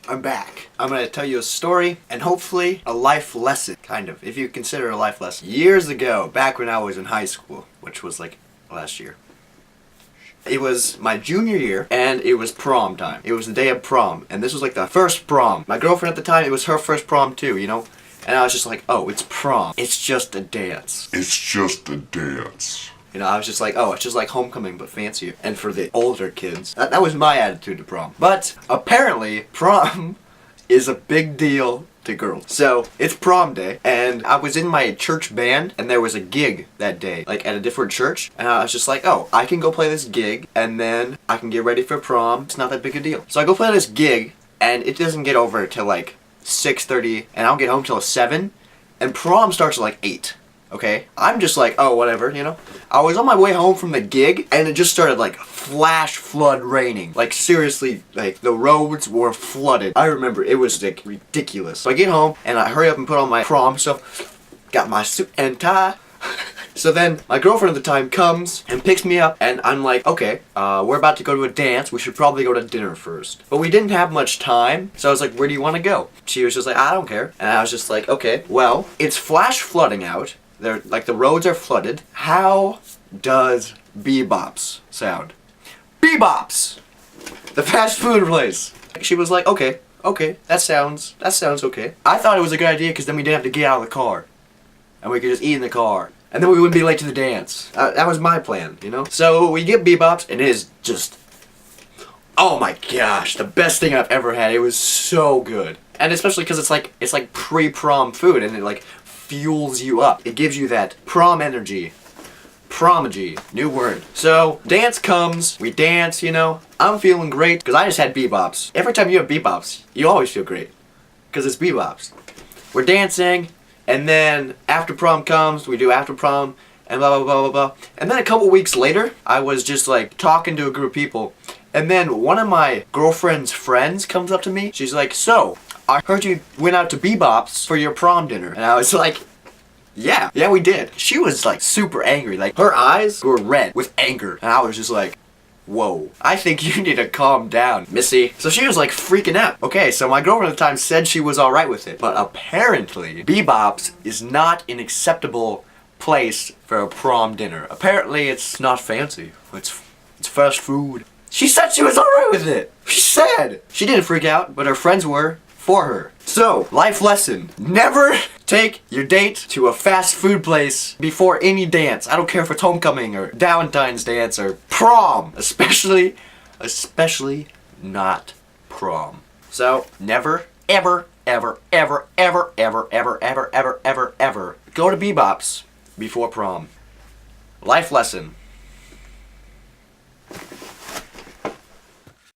I'm back. I'm gonna tell you a story and hopefully a life lesson, kind of, if you consider it a life lesson. Years ago, back when I was in high school, which was like last year. It was my junior year and it was prom time. It was the day of prom and this was like the first prom. My girlfriend at the time, it was her first prom too, you know? And I was just like, oh, it's prom. It's just a dance. It's just a dance. You know, I was just like, oh, it's just like homecoming, but fancier. And for the older kids, that was my attitude to prom. But apparently, prom is a big deal to girls. So, it's prom day, and I was in my church band, and there was a gig that day, like at a different church. And I was just like, oh, I can go play this gig, and then I can get ready for prom. It's not that big a deal. So I go play this gig, and it doesn't get over till like 6:30, and I don't get home till 7, and prom starts at like 8. Okay, I'm just like, oh, whatever, you know? I was on my way home from the gig, and it just started like flash flood raining. Like seriously, like the roads were flooded. I remember it was like ridiculous. So I get home, and I hurry up and put on my prom stuff. Got my suit and tie. So then my girlfriend at the time comes and picks me up, and I'm like, okay, we're about to go to a dance. We should probably go to dinner first. But we didn't have much time, so I was like, where do you want to go? She was just like, I don't care. And I was just like, okay, well, it's flash flooding out. They're like the roads are flooded. How does b-bops sound? B-bops! The fast food place. She was like, okay, that sounds okay. I thought it was a good idea because then we didn't have to get out of the car. And we could just eat in the car. And then we wouldn't be late to the dance. That was my plan, you know? So we get b-bops and it is just, oh my gosh, the best thing I've ever had. It was so good. And especially because it's like pre-prom food and it like fuels you up. It gives you that prom energy. Promegy, new word. So, dance comes, we dance, you know. I'm feeling great because I just had b-bops. Every time you have b-bops, you always feel great. Because it's b-bops. We're dancing, and then after prom comes, we do after prom, and blah, blah, blah, blah, blah. And then a couple weeks later, I was just like talking to a group of people, and then one of my girlfriend's friends comes up to me. She's like, so, I heard you went out to b-bops for your prom dinner. And I was like, yeah, we did. She was like super angry. Like her eyes were red with anger. And I was just like, whoa, I think you need to calm down, missy. So she was like freaking out. Okay, so my girlfriend at the time said she was alright with it. But apparently, b-bops is not an acceptable place for a prom dinner. Apparently, it's not fancy. It's fast food. She said she was alright with it. She said. She didn't freak out, but her friends were. For her. So, life lesson. Never take your date to a fast food place before any dance. I don't care if it's homecoming or Valentine's dance or prom. Especially not prom. So, never, ever, ever, ever, ever, ever, ever, ever, ever, ever, ever go to b-bops before prom. Life lesson.